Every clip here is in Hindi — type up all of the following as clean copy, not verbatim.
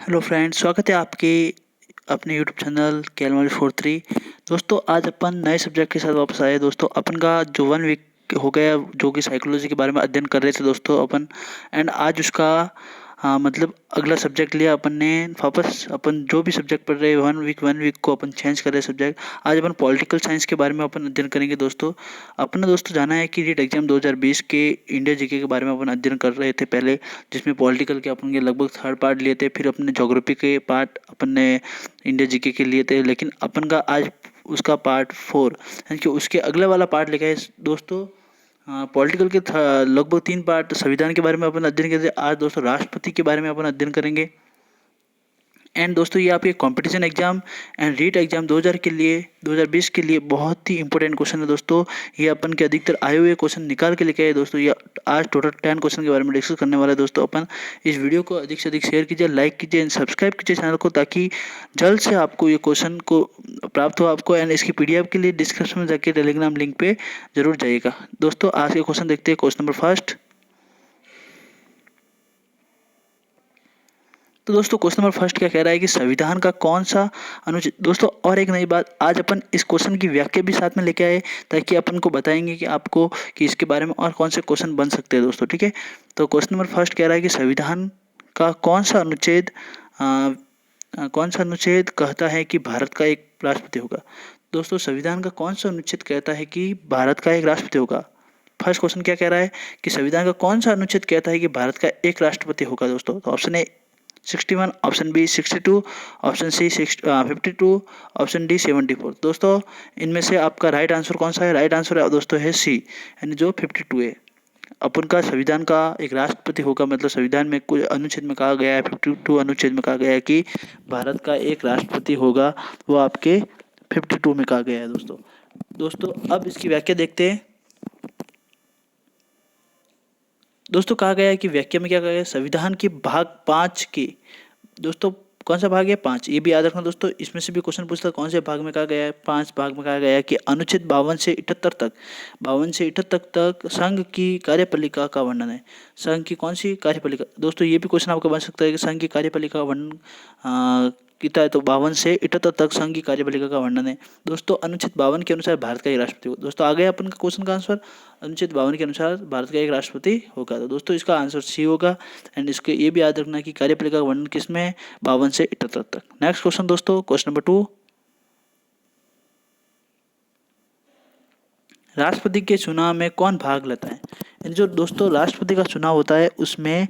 हेलो फ्रेंड्स, स्वागत है आपके अपने यूट्यूब चैनल KL43। दोस्तों, आज अपन नए सब्जेक्ट के साथ वापस आए। दोस्तों, अपन का जो 1 वीक हो गया, जो कि साइकोलॉजी के बारे में अध्ययन कर रहे थे दोस्तों अपन। एंड आज उसका मतलब अगला सब्जेक्ट लिया अपन ने वापस। अपन जो भी सब्जेक्ट पढ़ रहे हैं 1 वीक को अपन चेंज कर रहे हैं सब्जेक्ट। आज अपन पॉलिटिकल साइंस के बारे में अपन अध्ययन करेंगे दोस्तों। अपना दोस्तों जाना है कि रीट एग्जाम 2020 के इंडिया जीके के बारे में अपन अध्ययन कर रहे थे पहले, जिसमें पॉलिटिकल के अपन के लगभग थर्ड पार्ट लिए थे। फिर अपने ज्योग्राफी के पार्ट अपन ने इंडिया जीके के लिए थे, लेकिन अपन का आज उसका पार्ट 4 यानी कि उसके अगले वाला पार्ट लेके आए दोस्तों। पॉलिटिकल के लगभग 3 पार्ट संविधान के बारे में अपन अध्ययन करते हैं। आज दोस्तों राष्ट्रपति के बारे में अपन अध्ययन करेंगे। एंड दोस्तों, ये आपके competition exam and REET exam 2020 के लिए बहुत ही इंपॉर्टेंट क्वेश्चन है दोस्तों। ये अपन के अधिकतर आए हुए क्वेश्चन निकाल के लेके आए दोस्तों। ये आज टोटल 10 क्वेश्चन के बारे में डिस्कस करने वाला है दोस्तों अपन। इस वीडियो को अधिक से अधिक शेयर कीजिए, लाइक कीजिए एंड सब्सक्राइब कीजिए चैनल को, ताकि जल्द से आपको ये क्वेश्चन को प्राप्त हो आपको। एंड इसकी PDF के लिए डिस्क्रिप्शन में जाके टेलीग्राम लिंक पे जरूर जाइएगा। दोस्तों, आज के क्वेश्चन देखते हैं। Question number first. तो दोस्तों, क्वेश्चन नंबर फर्स्ट क्या कह रहा है कि संविधान का कौन सा अनुच्छेद। दोस्तों, और एक नई बात, आज अपन इस क्वेश्चन की व्याख्या भी साथ में लेके आए, ताकि अपन को बताएंगे कि आपको कि इसके बारे में और कौन से क्वेश्चन बन सकते हैं दोस्तों। ठीक है, तो क्वेश्चन नंबर फर्स्ट कह रहा है कि संविधान का कौन सा अनुच्छेद कहता है कि भारत का एक राष्ट्रपति होगा। दोस्तों, संविधान का कौन सा अनुच्छेद कहता है कि भारत का एक राष्ट्रपति होगा। फर्स्ट क्वेश्चन क्या कह रहा है कि संविधान का कौन सा अनुच्छेद कहता है कि भारत का एक राष्ट्रपति होगा दोस्तों। तो option A 61, option B 62, option C 52, option D 74। दोस्तों, इनमें से आपका राइट आंसर कौन सा है। राइट आंसर है दोस्तों है सी, यानी जो 52 है। अपन का संविधान का एक राष्ट्रपति होगा, मतलब संविधान में कुछ अनुच्छेद में कहा गया है, 52 अनुच्छेद में कहा गया है कि भारत का एक राष्ट्रपति होगा। वो आपके 52 में कहा गया है दोस्तों। दोस्तों, अब इसकी व्याख्या देखते हैं। दोस्तों, कहा गया है कि व्याख्या में क्या कहा गया है, संविधान के भाग 5 के दोस्तों कौन सा भाग है 5, ये भी याद रखना दोस्तों। इसमें से भी क्वेश्चन पूछता है कौन से भाग में कहा गया है। 5 भाग में कहा गया है कि अनुच्छेद 52 से 78 तक, 52 से 78 तक संघ की कार्यपालिका का वर्णन है। संघ की कौन सी कार्यपालिका। दोस्तों, ये भी क्वेश्चन आपका बन सकता है कि संघ की कार्यपालिका का वर्णन कितना है। तो 52 से 78 तक संघ की कार्यपालिका का वर्णन है दोस्तों। अनुच्छेद 52 के अनुसार भारत का एक राष्ट्रपति होगा। दोस्तों, आ गया अपन का क्वेश्चन का आंसर। अनुच्छेद 52 के अनुसार भारत का एक राष्ट्रपति होगा। तो दोस्तों, इसका आंसर सी होगा। एंड इसके ये भी याद रखना कि कार्यपालिका का वर्णन किसमें है, 52 से 78 तक। नेक्स्ट क्वेश्चन दोस्तों, क्वेश्चन नंबर 2। राष्ट्रपति के चुनाव में कौन भाग लेता है। यानी जो दोस्तों राष्ट्रपति का चुनाव होता है उसमें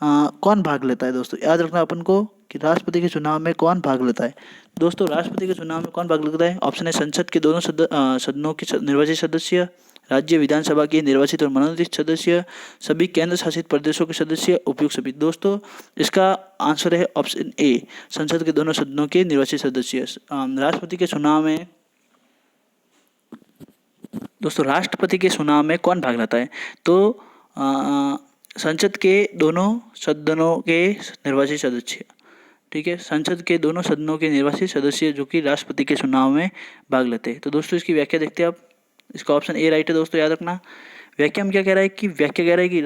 कौन भाग लेता है। दोस्तों, याद रखना अपन को कि राष्ट्रपति के चुनाव में कौन भाग लेता है। दोस्तों, राष्ट्रपति के चुनाव में कौन भाग लेता है। ऑप्शन है संसद के दोनों सदनों के निर्वाचित सदस्य, राज्य विधानसभा के निर्वाचित और मनोनीत सदस्य, सभी केंद्र शासित प्रदेशों के सदस्य, उपयुक्त सभी। दोस्तों, इसका आंसर है ऑप्शन ए, संसद के दोनों सदनों के निर्वाचित सदस्य। राष्ट्रपति के चुनाव में दोस्तों राष्ट्रपति के चुनाव में कौन भाग लेता है। तो संसद के दोनों सदनों के निर्वाचित सदस्य। ठीक है, संसद के दोनों सदनों के निर्वाचित सदस्य जो कि राष्ट्रपति के चुनाव में भाग लेते हैं। तो दोस्तों, इसकी व्याख्या देखते हैं आप। इसका ऑप्शन ए राइट है दोस्तों, याद रखना। व्याख्या में क्या कह रहा है कि व्याख्या कह रहा है कि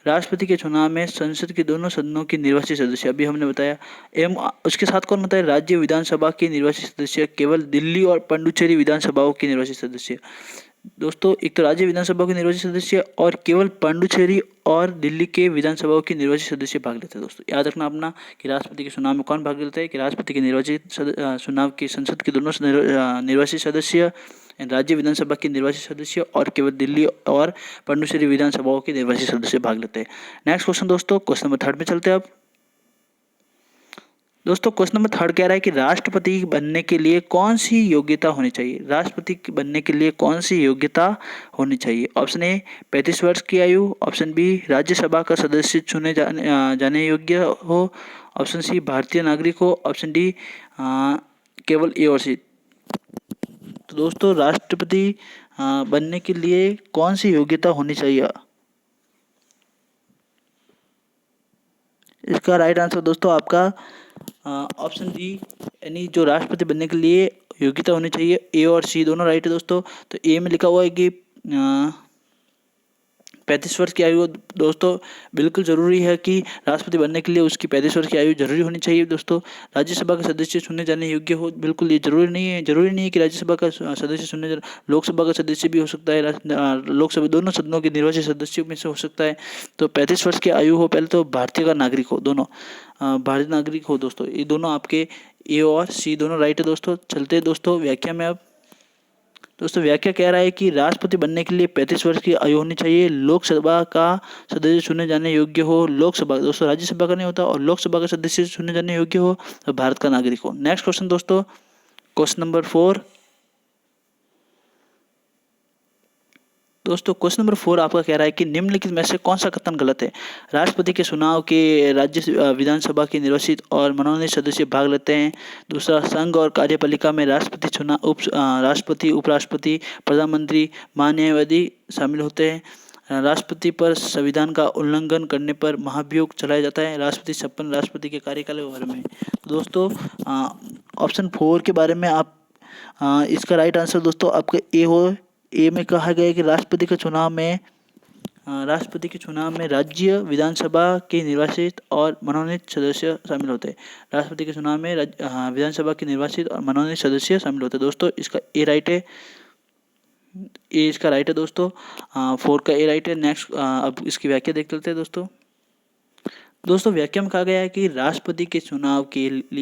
राष्ट्रपति के चुनाव में संसद के दोनों सदनों के निर्वाचित सदस्य, अभी हमने बताया, एवं उसके साथ कौन होता है, राज्य विधानसभा के निर्वाचित सदस्य, केवल दिल्ली और पुडुचेरी विधानसभाओं के निर्वाचित सदस्य। दोस्तों, एक तो राज्य विधानसभा के निर्वाचित सदस्य और केवल पुडुचेरी और दिल्ली के विधानसभाओं के निर्वाचित सदस्य भाग लेते हैं। दोस्तों, याद रखना अपना कि राष्ट्रपति के चुनाव में कौन भाग लेता है, कि राष्ट्रपति के निर्वाचित चुनाव के संसद के दोनों निर्वाचित सदस्य, राज्य विधानसभा के निर्वाचित सदस्य और केवल दिल्ली और पुडुचेरी विधानसभाओं के निर्वाचित सदस्य भाग लेते हैं। नेक्स्ट क्वेश्चन दोस्तों, क्वेश्चन नंबर 3 में चलते हैं अब। दोस्तों, क्वेश्चन नंबर 3 कह रहा है कि राष्ट्रपति बनने के लिए कौन सी योग्यता होनी चाहिए। राष्ट्रपति बनने के लिए कौन सी योग्यता होनी चाहिए। ऑप्शन ए 35 वर्ष की आयु, ऑप्शन बी राज्यसभा का सदस्य चुने जाने योग्य हो, ऑप्शन सी भारतीय नागरिक हो, ऑप्शन डी केवल ए और सी। तो दोस्तों, राष्ट्रपति बनने के लिए कौन सी योग्यता होनी चाहिए। इसका राइट आंसर दोस्तों आपका ऑप्शन डी, यानी जो राष्ट्रपति बनने के लिए योग्यता होनी चाहिए, ए और सी दोनों राइट है दोस्तों। तो ए में लिखा हुआ है कि 35 वर्ष की आयु दोस्तों बिल्कुल ज़रूरी है कि राष्ट्रपति बनने के लिए उसकी 35 वर्ष की आयु जरूरी होनी चाहिए दोस्तों। राज्यसभा का सदस्य चुने जाने योग्य हो, बिल्कुल ये जरूरी नहीं है कि राज्यसभा का सदस्य चुने लोकसभा का सदस्य भी हो सकता है, लोकसभा दोनों सदनों के निर्वाचित सदस्यों में से हो सकता है। तो 35 वर्ष की आयु हो, पहले तो भारतीय का नागरिक हो, दोनों भारतीय नागरिक हो दोस्तों। ये दोनों आपके ए और सी दोनों राइट है दोस्तों। चलते हैं दोस्तों व्याख्या में। अब दोस्तों व्याख्या कह रहा है कि राष्ट्रपति बनने के लिए 35 वर्ष की आयु होनी चाहिए, लोकसभा का सदस्य चुने जाने योग्य हो, लोकसभा दोस्तों राज्यसभा का नहीं होता, और लोकसभा का सदस्य चुने जाने योग्य हो, और भारत का नागरिक हो। नेक्स्ट क्वेश्चन दोस्तों, क्वेश्चन नंबर 4। दोस्तों क्वेश्चन नंबर 4 आपका कह रहा है कि निम्नलिखित में से कौन सा कथन गलत है। राष्ट्रपति के चुनाव के राज्य विधानसभा के निर्वाचित और मनोनीत सदस्य भाग लेते हैं। दूसरा, संघ और कार्यपालिका में राष्ट्रपति चुनाव राष्ट्रपति, उपराष्ट्रपति, प्रधानमंत्री, महान्यायवादी शामिल होते हैं। राष्ट्रपति पर संविधान का उल्लंघन करने पर महाभियोग चलाया जाता है। राष्ट्रपति छप्पन राष्ट्रपति के कार्यकाल के बारे में। दोस्तों ऑप्शन 4 के बारे में आप इसका राइट आंसर दोस्तों आपका ए हो। ए में कहा गया है कि राष्ट्रपति के चुनाव में राज्य विधानसभा के निर्वाचित और मनोनीत सदस्य शामिल होते हैं। राष्ट्रपति के चुनाव में विधानसभा के निर्वाचित और मनोनीत सदस्य शामिल होते हैं दोस्तों। इसका ए राइट है, ए इसका राइट है दोस्तों। 4 का ए राइट है। नेक्स्ट अब इसकी व्याख्या देख लेते हैं दोस्तों व्याख्या में कहा गया है कि राष्ट्रपति के चुनाव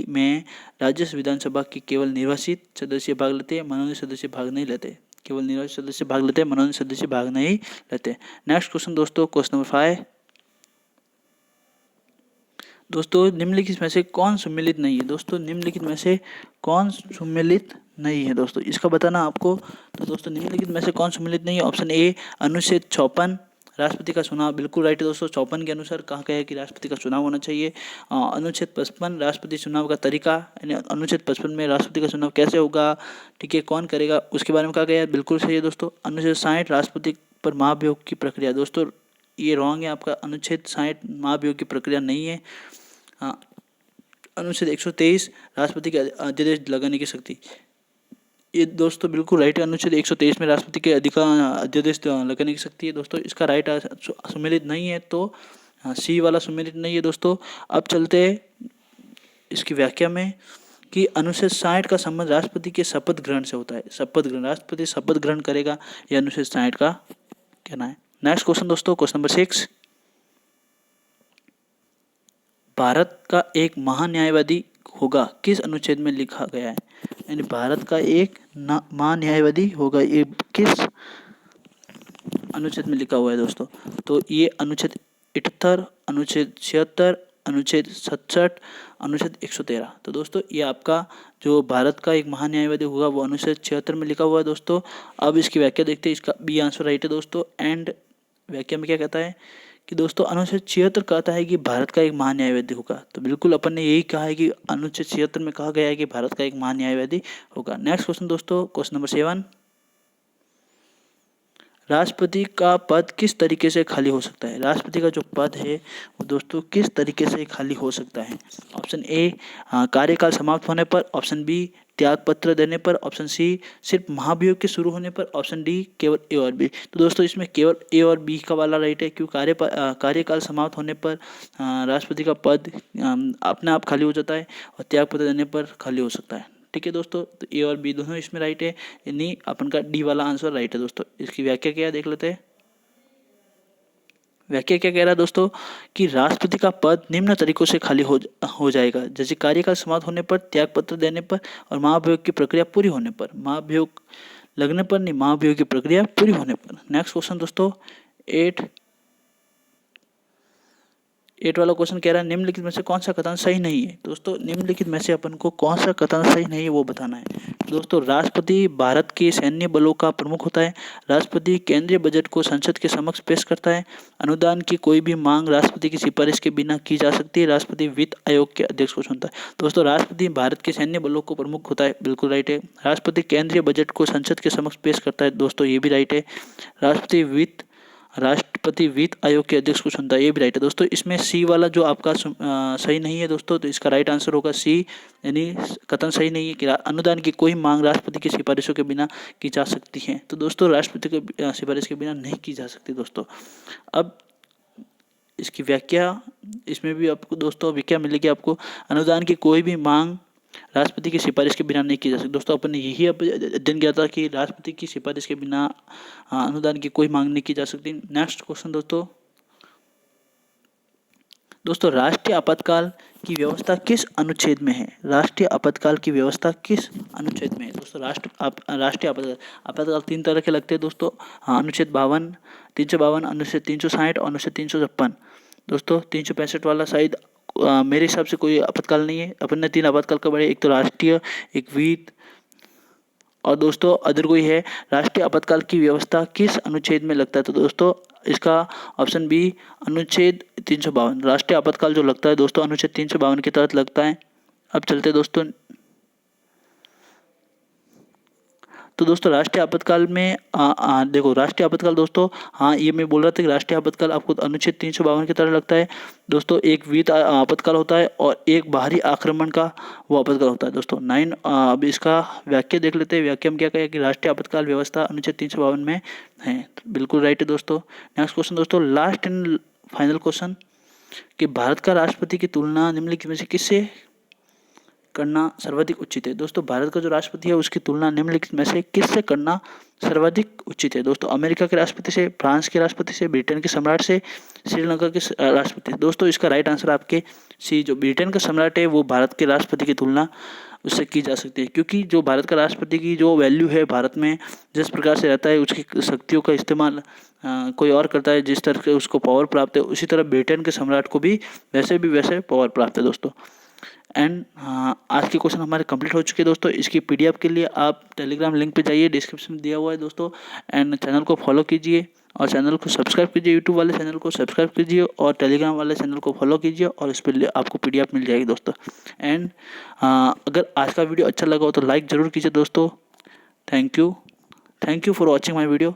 में राज्य विधानसभा के केवल निर्वाचित सदस्य भाग लेते हैं, मनोनीत सदस्य भाग नहीं लेते। केवल निर्वाचित सदस्य भाग लेते हैं, मनोनीत सदस्य भाग नहीं लेते। नेक्स्ट क्वेश्चन दोस्तों, क्वेश्चन नंबर 5। दोस्तों निम्नलिखित में से कौन सम्मिलित नहीं है। दोस्तों निम्नलिखित में से कौन सम्मिलित नहीं है दोस्तों, इसका बताना आपको। तो दोस्तों निम्नलिखित में से कौन सम्मिलित नहीं है। ऑप्शन ए, अनुच्छेद 54 राष्ट्रपति का चुनाव बिल्कुल राइट है दोस्तों। 54 के अनुसार कहा गया है कि राष्ट्रपति का चुनाव होना चाहिए। अनुच्छेद 55 राष्ट्रपति चुनाव का तरीका, यानी अनुच्छेद 55 में राष्ट्रपति का चुनाव कैसे होगा, ठीक है, कौन करेगा, उसके बारे में कहा गया है, बिल्कुल सही है दोस्तों। अनुच्छेद 60 राष्ट्रपति पर महाभियोग की प्रक्रिया, दोस्तों ये रॉन्ग है आपका। अनुच्छेद 60 महाभियोग की प्रक्रिया नहीं है। अनुच्छेद 123 राष्ट्रपति के अध्यादेश लगाने की शक्ति, ये दोस्तों बिल्कुल राइट है। अनुच्छेद 123 में राष्ट्रपति के अध्यादेश लगाने की शक्ति है दोस्तों। इसका राइट सम्मिलित नहीं है, तो सी वाला सम्मिलित नहीं है दोस्तों। अब चलते हैं इसकी व्याख्या में कि अनुच्छेद 60 का संबंध राष्ट्रपति के शपथ ग्रहण से होता है। शपथ ग्रहण, राष्ट्रपति शपथ ग्रहण करेगा, यह अनुच्छेद 60 का कहना है। नेक्स्ट क्वेश्चन दोस्तों, क्वेश्चन नंबर 6। भारत का एक महान्यायवादी होगा किस अनुच्छेद में लिखा गया है। यानी भारत का एक महान्यायवादी होगा, ये किस अनुच्छेद में लिखा हुआ है दोस्तों। तो ये अनुच्छेद 78, अनुच्छेद 76, अनुच्छेद 67, अनुच्छेद 113। तो दोस्तों ये आपका जो भारत का एक महान्यायवादी होगा वो अनुच्छेद 76 में लिखा हुआ है दोस्तों। अब इसकी व्याख्या देखते हैं, इसका बी आंसर राइट है दोस्तों। एंड व्याख्या में क्या कहता है कि दोस्तों अनुच्छेद 76 कहता है कि भारत का एक महान्यायवादी होगा। तो बिल्कुल अपन ने यही कहा है कि अनुच्छेद 76 में कहा गया है कि भारत का एक महान्यायवादी होगा। नेक्स्ट क्वेश्चन दोस्तों, क्वेश्चन नंबर 7। राष्ट्रपति का पद किस तरीके से खाली हो सकता है। राष्ट्रपति का जो पद है वो दोस्तों किस तरीके से खाली हो सकता है। ऑप्शन ए, कार्यकाल समाप्त होने पर। ऑप्शन बी, त्याग पत्र देने पर। ऑप्शन सी, सिर्फ महाभियोग के शुरू होने पर। ऑप्शन डी, केवल ए और बी। तो दोस्तों इसमें केवल ए और बी का वाला राइट है, क्योंकि कार्यकाल समाप्त होने पर राष्ट्रपति का पद अपने आप खाली हो जाता है, और त्याग पत्र देने पर खाली हो सकता है। ठीक है दोस्तों, तो ए और बी दोनों इसमें राइट है, यानी अपन का डी वाला आंसर राइट है दोस्तों। इसकी व्याख्या क्या है देख लेते हैं। व्याख्या क्या कह रहा है दोस्तों कि राष्ट्रपति का पद निम्न तरीकों से खाली हो जाएगा, जैसे कार्यकाल समाप्त होने पर, त्याग पत्र देने पर, और महाभियोग की प्रक्रिया पूरी होने पर। महाभियोग लगने पर नहीं, महाभियोग की प्रक्रिया पूरी होने पर। नेक्स्ट क्वेश्चन दोस्तों, 8 वाला क्वेश्चन कह रहा है निम्नलिखित में से कौन सा कथन सही नहीं है। दोस्तों निम्नलिखित में से अपन को कौन सा कथन सही नहीं है वो बताना है। दोस्तों राष्ट्रपति भारत के सैन्य बलों का प्रमुख होता है। राष्ट्रपति केंद्रीय बजट को संसद के समक्ष पेश करता है। अनुदान की कोई भी मांग राष्ट्रपति की सिफारिश के बिना की जा सकती है। राष्ट्रपति वित्त आयोग के अध्यक्ष को चुनता है। दोस्तों राष्ट्रपति भारत के सैन्य बलों को प्रमुख होता है, बिल्कुल राइट है। राष्ट्रपति केंद्रीय बजट को संसद के समक्ष पेश करता है, दोस्तों ये भी राइट है। राष्ट्रपति वित्त राष्ट्रपति वित्त आयोग के अध्यक्ष को चुनता है, ये भी राइट है दोस्तों। इसमें सी वाला जो आपका सही नहीं है दोस्तों, तो इसका राइट आंसर होगा सी, यानी कथन सही नहीं है कि अनुदान की कोई मांग राष्ट्रपति की सिफारिशों के बिना की जा सकती है। तो दोस्तों राष्ट्रपति की सिफारिश के बिना नहीं की जा सकती दोस्तों। अब इसकी व्याख्या, इसमें भी आपको दोस्तों व्याख्या मिलेगी आपको, अनुदान की कोई भी मांग राष्ट्रपति की सिफारिश के बिना नहीं की जा सकती। दोस्तों अपन ने यही अध्ययन किया था कि राष्ट्रपति की सिफारिश के बिना अनुदान की कोई मांग नहीं की जा सकती। नेक्स्ट क्वेश्चन दोस्तों राष्ट्रीय आपातकाल की व्यवस्था किस अनुच्छेद में है? राष्ट्रीय आपातकाल की व्यवस्था किस अनुच्छेद में है दोस्तों? राष्ट्रीय आपातकाल 3 तरह के लगते हैं दोस्तों। अनुच्छेद 52, 352, अनुच्छेद 360 और अनुच्छेद 356। दोस्तों 365 वाला शायद मेरे हिसाब से कोई आपातकाल नहीं है। अपन ने 3 आपातकाल का बढ़े, एक तो राष्ट्रीय, एक वित्त और दोस्तों अदर कोई है। राष्ट्रीय आपातकाल की व्यवस्था किस अनुच्छेद में लगता है? तो दोस्तों इसका ऑप्शन बी, अनुच्छेद 352। राष्ट्रीय आपातकाल जो लगता है दोस्तों अनुच्छेद 352 के तहत लगता है। अब चलते दोस्तों, तो दोस्तों राष्ट्रीय आपातकाल में देखो राष्ट्रीय आपातकाल दोस्तों, ये मैं बोल रहा था कि राष्ट्रीय आपातकाल आपको अनुच्छेद 352 की तरह लगता है दोस्तों। एक वित्त आपातकाल होता है और एक बाहरी आक्रमण का वो आपातकाल होता है दोस्तों। 9 अब इसका व्याख्या देख लेते हैं। व्याख्या में क्या कहें कि राष्ट्रीय आपातकाल व्यवस्था अनुच्छेद 352 में है। तो बिल्कुल राइट है दोस्तों। नेक्स्ट क्वेश्चन दोस्तों, लास्ट एंड फाइनल क्वेश्चन, कि भारत का राष्ट्रपति की तुलना निम्नलिखित में से किससे करना सर्वाधिक उचित है? दोस्तों भारत का जो राष्ट्रपति है उसकी तुलना निम्नलिखित में से किससे करना सर्वाधिक उचित है? दोस्तों अमेरिका के राष्ट्रपति से, फ्रांस के राष्ट्रपति से, ब्रिटेन के सम्राट से, श्रीलंका के राष्ट्रपति। दोस्तों इसका राइट आंसर आपके सी, जो ब्रिटेन का सम्राट है वो भारत के राष्ट्रपति की तुलना उससे की जा सकती है, क्योंकि जो भारत का राष्ट्रपति की जो वैल्यू है भारत में जिस प्रकार से रहता है, उसकी शक्तियों का इस्तेमाल कोई और करता है, जिस तरह से उसको पावर प्राप्त है, उसी तरह ब्रिटेन के सम्राट को भी वैसे पावर प्राप्त है दोस्तों। एंड आज के क्वेश्चन हमारे कंप्लीट हो चुके हैं दोस्तों। इसकी पीडीएफ के लिए आप टेलीग्राम लिंक पे जाइए, डिस्क्रिप्शन में दिया हुआ है दोस्तों। एंड चैनल को फॉलो कीजिए और चैनल को सब्सक्राइब कीजिए, यूट्यूब वाले चैनल को सब्सक्राइब कीजिए और टेलीग्राम वाले चैनल को फॉलो कीजिए, और इस पर आपको पीडीएफ मिल जाएगी दोस्तों। एंड अगर आज का वीडियो अच्छा लगा हो तो लाइक ज़रूर कीजिए दोस्तों। Thank you for watching my video.